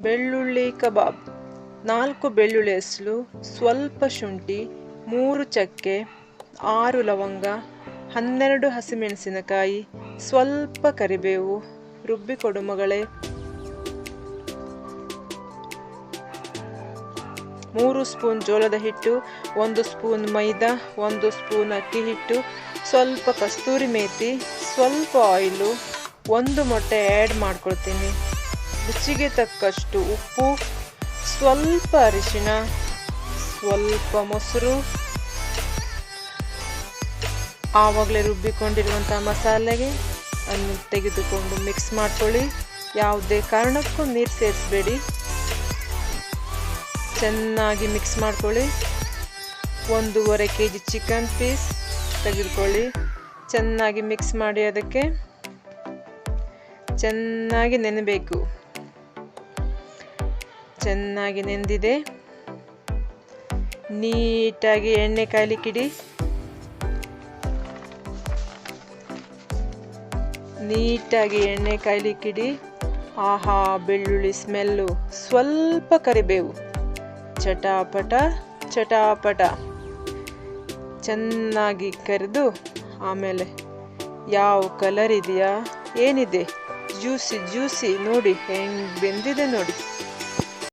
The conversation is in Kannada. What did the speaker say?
ಬೆಳ್ಳುಳ್ಳಿ ಕಬಾಬ್. 4 ಬೆಳ್ಳುಳ್ಳಿ ಹೆಸಳು, ಸ್ವಲ್ಪ ಶುಂಠಿ, 3 ಚಕ್ಕೆ, 6 ಲವಂಗ, 12 ಹಸಿಮೆಣಸಿನಕಾಯಿ, ಸ್ವಲ್ಪ ಕರಿಬೇವು. ರುಬ್ಬಿಕೊಡು ಮಗಳೇ. 3 ಸ್ಪೂನ್ ಜೋಳದ ಹಿಟ್ಟು, 1 ಸ್ಪೂನ್ ಮೈದಾ, 1 ಸ್ಪೂನ್ ಅಕ್ಕಿ ಹಿಟ್ಟು, ಸ್ವಲ್ಪ ಕಸ್ತೂರಿ ಮೇಥಿ, ಸ್ವಲ್ಪ ಆಯಿಲು, 1 ಮೊಟ್ಟೆ ಆ್ಯಡ್ ಮಾಡ್ಕೊಳ್ತೀನಿ. ರುಚಿಗೆ ತಕ್ಕಷ್ಟು ಉಪ್ಪು, ಸ್ವಲ್ಪ ಅರಿಶಿಣ, ಸ್ವಲ್ಪ ಮೊಸರು. ಆವಾಗಲೇ ರುಬ್ಬಿಕೊಂಡಿರುವಂಥ ಮಸಾಲೆಗೆ ಅನ್ನು ತೆಗೆದುಕೊಂಡು ಮಿಕ್ಸ್ ಮಾಡ್ಕೊಳ್ಳಿ. ಯಾವುದೇ ಕಾರಣಕ್ಕೂ ನೀರು ಸೇರಿಸಬೇಡಿ. ಚೆನ್ನಾಗಿ ಮಿಕ್ಸ್ ಮಾಡ್ಕೊಳ್ಳಿ. 1.5 kg ಚಿಕನ್ ಪೀಸ್ ತೆಗೆದುಕೊಳ್ಳಿ. ಚೆನ್ನಾಗಿ ಮಿಕ್ಸ್ ಮಾಡಿ ಅದಕ್ಕೆ ಚೆನ್ನಾಗಿ ನೆನೆಬೇಕು. ಚೆನ್ನಾಗಿ ನೆಂದಿದೆ. ನೀಟಾಗಿ ಎಣ್ಣೆ ಕಾಯ್ಲಿಕ್ಕಿಡಿ. ಆಹಾ, ಬೆಳ್ಳುಳ್ಳಿ ಸ್ಮೆಲ್ಲು. ಸ್ವಲ್ಪ ಕರಿಬೇವು. ಚಟಾಪಟ ಚಟಾಪಟ ಚೆನ್ನಾಗಿ ಕರಿದು ಆಮೇಲೆ ಯಾವ ಕಲರ್ ಇದೆಯಾ, ಏನಿದೆ ಜ್ಯೂಸಿ ನೋಡಿ ಹೆಂಗೆ ಬೆಂದಿದೆ ನೋಡಿ.